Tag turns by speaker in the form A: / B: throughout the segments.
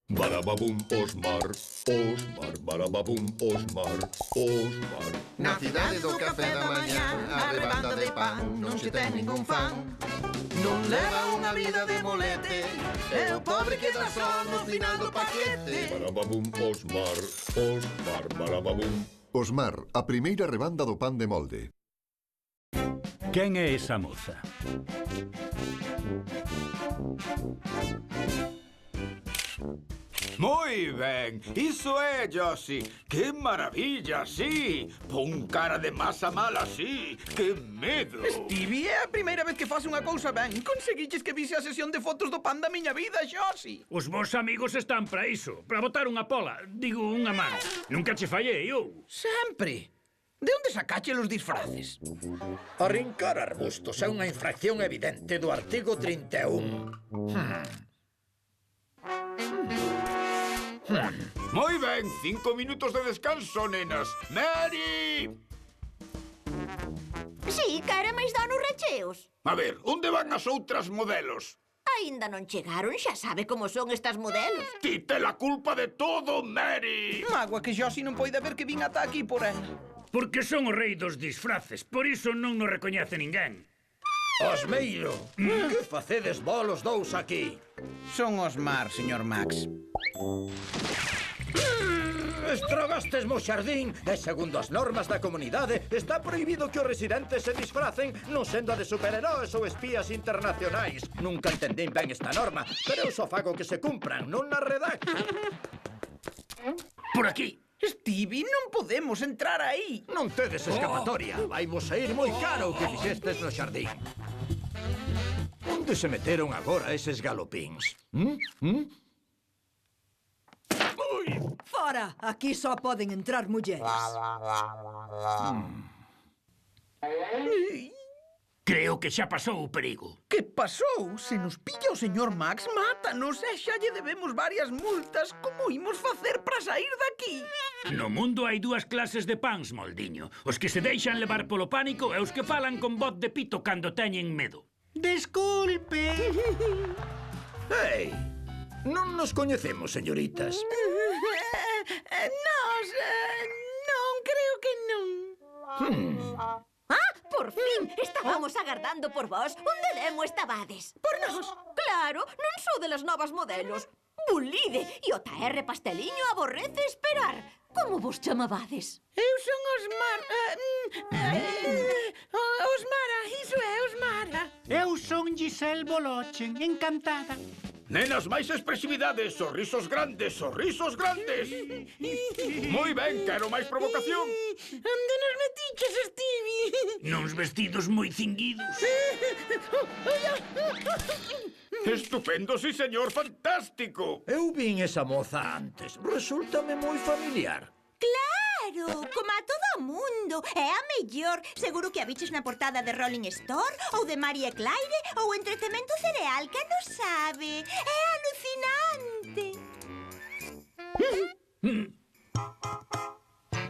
A: Barababum, Osmar, Osmar, barababum, Osmar, Osmar.
B: Na cidade do café da mañá, a rebanda de pan non se ten ningún fan. Non leva unha vida de molete, e o pobre queda só no final do paquete.
A: Barababum, Osmar, Osmar, barababum.
C: Osmar, a primeira rebanda do pan de molde.
D: Quen é esa moza?
E: Moi ben, iso é, Josie. Que maravilla, sí. Pon cara de masa mala, sí. Que medo.
B: Stevie, é a primeira vez que faz unha cousa ben. Conseguiches que vise a sesión de fotos do pan da miña vida, Josie.
D: Os vos amigos están para iso, para botar unha pola, digo unha man. Nunca che fallei, eu.
B: Sempre. De onde sacache os disfraces?
F: Arrincar arbustos é unha infracción evidente do artigo 31.
E: Moi ben, 5 minutos de descanso, nenas. Mary!
G: Si, cara, máis dá nos recheos.
E: A ver, onde van as outras modelos?
G: Aínda non chegaron, xa sabe como son estas modelos.
E: Ti te la culpa de todo, Mary!
B: Mágoa que Josie non poida ver que vin ata aquí por ela.
D: Porque son o rei dos disfraces, por iso non nos recoñece ninguén.
F: Osmeiro, que facedes vos os dous aquí?
B: Son Osmar, señor Max.
F: Estragastes mo xardín e, segundo as normas da comunidade, está prohibido que os residentes se disfracen non sendo de superheróis ou espías internacionais. Nunca entendín ben esta norma, pero eu só fago que se cumpran, non na redacto.
D: Por aquí.
B: Stevie, non podemos entrar aí.
F: Non tedes escapatoria. Vai vos sair moi caro o que fixestes no xardín. Onde se meteron agora eses galopíns?
H: Fora! Aquí só poden entrar mulleres.
D: Creo que xa pasou o perigo.
B: Que pasou? Se nos pilla o señor Max, mátanos e xa lle debemos varias multas. Como imos facer para sair daqui?
D: No mundo hai dúas clases de pans, moldiño. Os que se deixan levar polo pánico e os que falan con voz de pito cando teñen medo.
B: Desculpe.
F: Ei, non nos coñecemos, señoritas.
B: Nos, non, creo que non.
G: Ah, por fin! Estábamos agardando por vos. Onde demo estabades?
B: Por nós.
G: Claro, non sou de las novas modelos. Bulide e o TR Pasteliño aborrece esperar. Como vos chamabades?
B: Eu son Osmar. Osmara, iso é Osmara.
I: Eu son Giselle Bolochen, encantada.
E: Nenas, máis expresividade, sorrisos grandes, sorrisos grandes. Moi ben, quero máis provocación.
B: Onde nos metiches, Stevie?
D: Nuns vestidos moi cinguidos.
E: Estupendo, sí, señor, fantástico.
F: Eu vin esa moza antes. Resúltame moi familiar.
G: Claro, como a todo o mundo. É a mellor. Seguro que a biches na portada de Rolling Stone ou de Marie Claire ou Entretemento Cereal, que non sabe. É alucinante.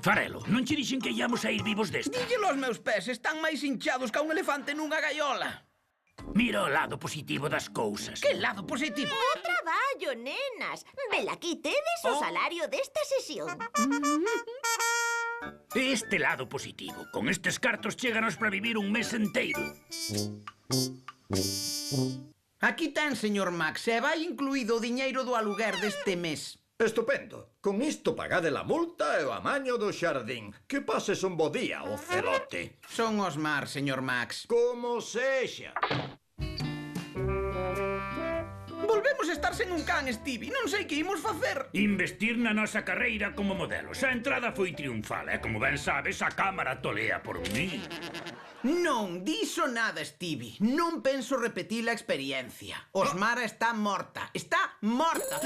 D: Farelo, non che dixen que íamos a ir vivos desta?
B: Díllelo aos meus pés, están máis hinchados que un elefante nunha gaiola.
D: Mira o lado positivo das cousas.
B: Que lado positivo?
G: Bo traballo, nenas. Velaquí tedes o salario desta sesión.
D: Este lado positivo. Con estes cartos chéganos para vivir un mes enteiro.
B: Aquí ten, señor Max, e vai incluído o diñeiro do aluguer deste mes.
F: Estupendo. Con isto pagade la multa e o amaño do xardín. Que pases un bo día, o celote.
B: Son Osmar, señor Max.
F: Como sexa.
B: Volvemos a estar sen un can, Stevie. Non sei que imos facer.
D: Investir na nosa carreira como modelos. A entrada foi triunfal, e como ben sabes, a cámara tolea por mí.
B: Non dixo nada, Stevie. Non penso repetir a experiencia. Osmara está morta. Está morta.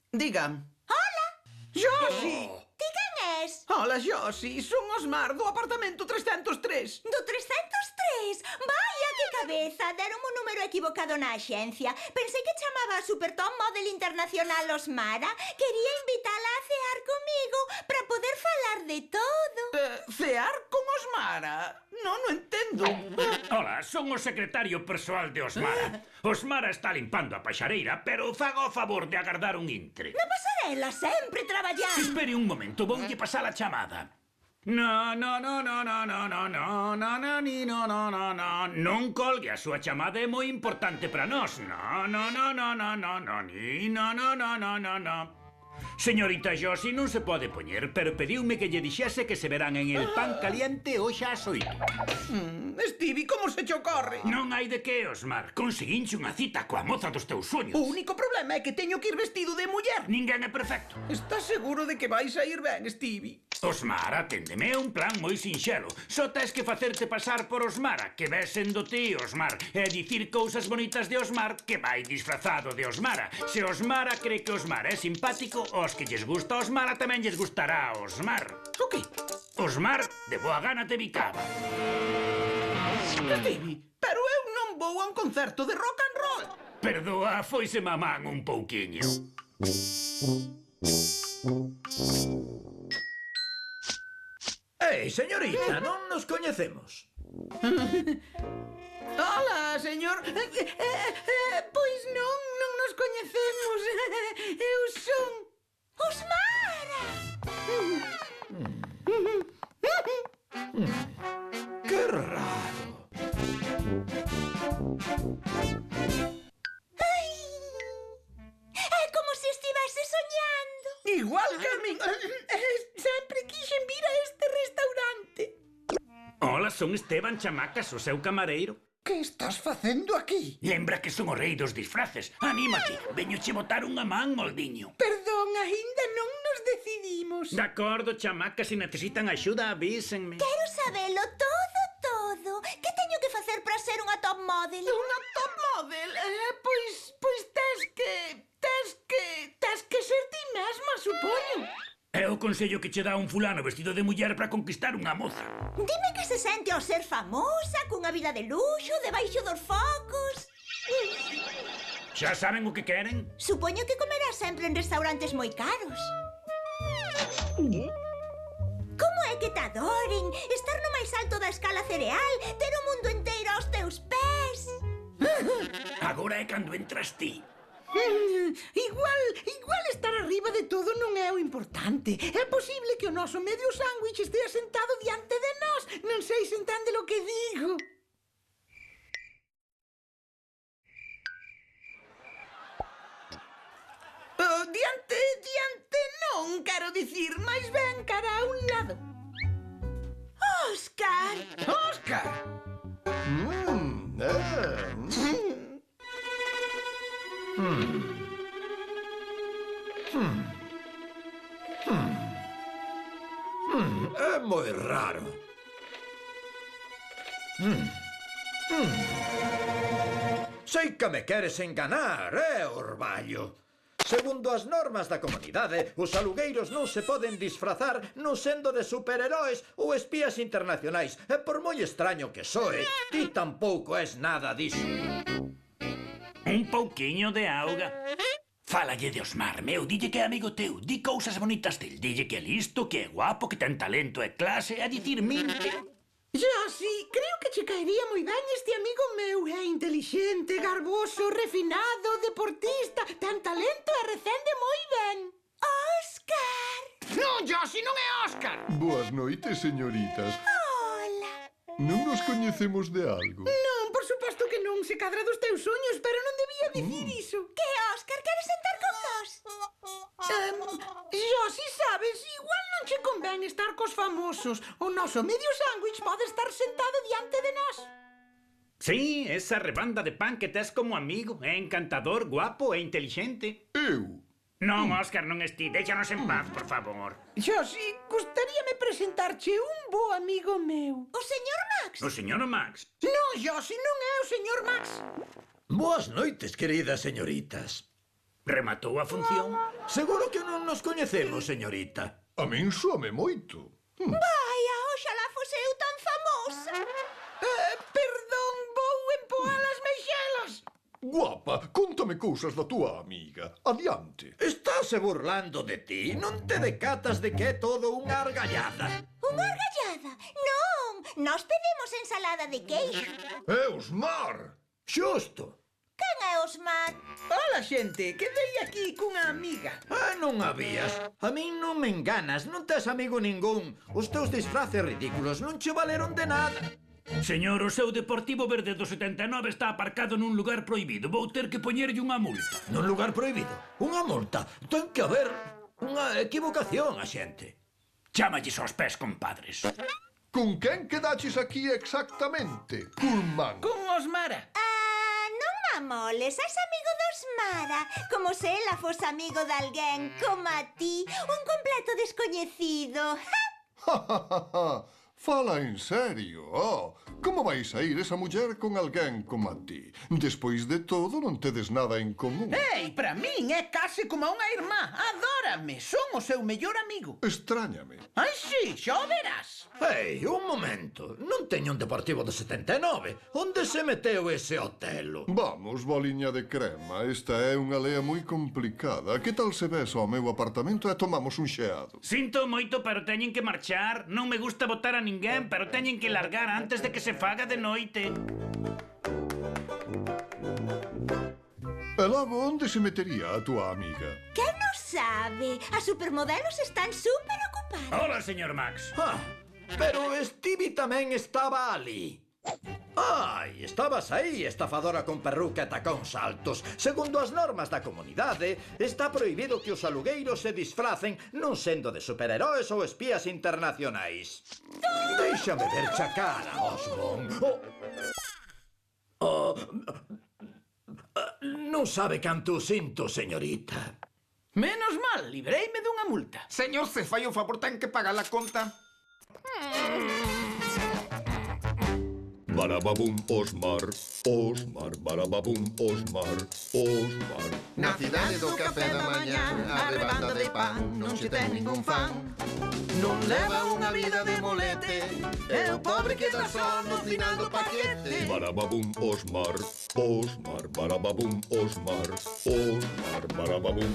B: Diga.
G: Hola,
B: Josie!
G: ti quen és?
B: Hola, Josie. Son Osmar, do apartamento 303.
G: Do 303? Vaya, que cabeza! Deron o número equivocado na axencia. Pensei que chamaba a Supertop Model Internacional Osmara. Quería invitala a cear comigo para poder falar de todo.
B: Cear con Osmara?
J: Osmara? Non o entendo.
D: Ola, son o secretario persoal de Osmara. Osmara está limpando a paxareira, pero faga o favor de agardar un intre.
G: Na pasarela, sempre traballando.
D: Espere un momento, voulle pasar a chamada. No, no, no, no, no, no, no, no, no, no, ni, no, no, no, no. Non colgue, a súa chamada é moi importante para nós. No, no, no, no, no, no, no, ni, no, no, no, no, no, no. Señorita Josie non se pode poñer, pero pediume que lle dixese que se verán en el pan caliente hoxe ás 8.
J: Stevie, como se che ocorre?
D: Non hai de que, Osmar. Conseguinche unha cita coa moza dos teus soños.
J: O único problema é que teño que ir vestido de muller.
D: Ninguén é perfecto.
J: Estás seguro de que vais a ir ben, Stevie?
D: Osmar, aténdeme, é un plan moi sinxelo. Só tes que facerte pasar por Osmara, que ves sendo ti, Osmar, e dicir cousas bonitas de Osmar, que vai disfrazado de Osmara. Se Osmara cree que Osmar é simpático, aos que lles gusta Osmara tamén lles gustará Osmar.
J: O que?
D: Osmar, de boa gana te bicaba.
J: Stevie, pero eu non vou a un concerto de rock and roll.
D: Perdoa, foise mamán un pouquiño.
F: Ei, señorita, non nos coñecemos.
J: Hola, señor. Pois non nos coñecemos. Eu son...
G: Osmara!
F: Que raro.
G: Ai, é como se estivese soñando.
J: Igual que a min. Sempre quixen vir a este restaurante.
D: Hola, son Esteban Chamacas, o seu camareiro.
J: Que estás facendo aquí?
D: Lembra que son o rei dos disfraces. Anímate, veñoche botar unha man, moldiño.
J: Perdón, aínda non nos decidimos.
D: De acordo, chamacas, se necesitan axuda, avísenme.
G: Quero sabelo todo, todo. Que teño que facer para ser unha top model?
J: Unha top model? Pois tes que ser ti mesma, supoño.
D: É o consello que che dá un fulano vestido de muller para conquistar unha moza.
G: Dime que se sente ao ser famosa, cunha vida de luxo, debaixo dos focos.
D: Xa saben o que queren?
G: Supoño que comerás sempre en restaurantes moi caros. Como é que te adoren? Estar no máis alto da escala cereal, ter o mundo inteiro aos teus pés.
D: Agora é cando entras ti.
J: Igual estar arriba de todo non é o importante. É posible que o noso medio sándwich estea sentado diante de nós. Non sei se entende lo que digo. Diante non, quero dicir, máis ben cara a un lado.
G: Óscar!
J: Óscar!
F: É moi raro. Sei que me queres enganar, Orballo? Segundo as normas da comunidade, os alugueiros non se poden disfrazar non sendo de superheróis ou espías internacionais. E por moi extraño que soe, ti tampouco és nada diso.
D: Un pouquiño de auga. Fálalle de Osmar, meu, dille que é amigo teu. Di cousas bonitas del. Dille que é listo, que é guapo, que ten talento e clase. A dicir minte.
J: Josie, creo que che caería moi ben este amigo meu. É intelixente, garboso, refinado, deportista, ten talento e recende moi ben.
G: Óscar!
I: Non, Josie, non é Óscar.
C: Boas noites, señoritas.
G: Hola!
C: Non nos coñecemos de algo?
J: Non, por suposto que non, se cadra dos teus soños, pero non debía dicir iso.
G: Que, Óscar, queres sentar con nós?
J: Josie, sabes, igual non che convén estar cos famosos. O noso medio sándwich pode estar sentado diante de nós.
D: Sí, esa rebanda de pan que tes como amigo. É encantador, guapo e intelixente.
C: Eu?
D: Non, Óscar, non esti. Déxanos en paz, por favor.
J: Josie, gustaríame presentarche un bo amigo meu.
G: O señor Max?
D: O señor Max.
J: Non, Josie, non é o señor Max.
F: Boas noites, queridas señoritas.
D: Rematou a función?
F: Seguro que non nos coñecemos, señorita.
C: A min soame moito.
G: Vaia, oxalá fose eu tan famosa.
J: Perdón, vou empoar as mexelas.
C: Guapa, contame cousas da túa amiga. Adiante.
F: Estás burlando de ti? Non te decatas de que é todo unha argallada?
G: Unha argallada? Non, Nós pedimos ensalada de queixo.
C: É Osmar!
F: Xusto.
G: Quen é Osmar?
B: Ola, xente, quedei aquí cunha amiga.
F: Non habías. A min non me enganas, non tes amigo ningún. Os teus disfraces ridículos non che valeron de nada.
D: Señor, o seu Deportivo Verde do 79 está aparcado nun lugar prohibido. Vou ter que poñerlle unha multa.
F: Nun lugar prohibido? Unha multa? Ten que haber unha equivocación, a xente.
D: Chámalles aos pés, compadres.
C: Con quen quedaches aquí exactamente, Pullman?
B: Con Osmara.
G: Non amoles, és amigo de Osmara. Como se ela fose amigo de alguén como a ti, un completo descoñecido.
C: Fala en serio, como vais a ir esa muller con alguén como a ti? Despois de todo, non tedes nada en común.
B: Ei, para min é case como unha irmá. Adórame, son o seu mellor amigo.
C: Estráñame.
B: Ai, sí, xa o verás.
F: Ei, un momento. Non teño un Deportivo de 79. Onde se meteu ese Otelo?
C: Vamos, boliña de crema, esta é unha lea moi complicada. Que tal se ves ao meu apartamento e tomamos un xeado?
D: Sinto moito, pero teñen que marchar. Non me gusta botar a ninguén, pero teñen que largar antes de que se faga de noite.
C: E logo, onde se metería a túa amiga?
G: Quen non sabe? As supermodelos están super ocupadas.
D: Hola, señor Max.
F: Pero Stevie tamén estaba ali. Ai, estabas aí, estafadora con perruca e tacóns altos. Segundo as normas da comunidade, está prohibido que os alugueiros se disfracen non sendo de superheróis ou espías internacionais. Déixame ver xa cara, Osmond. Non sabe canto sinto, señorita.
B: Menos mal, libreime dunha multa.
E: Señor, se fai o favor, ten que pagar a conta.
A: Barababum, Osmar, Osmar, barababum, Osmar, Osmar.
B: Na cidade do café da mañá, a rebanda de pan non che ten ningún fan. Non leva unha vida de molete, é o pobre que dá só no final do paquete.
A: Barababum, Osmar, Osmar, barababum, Osmar, Osmar, barababum.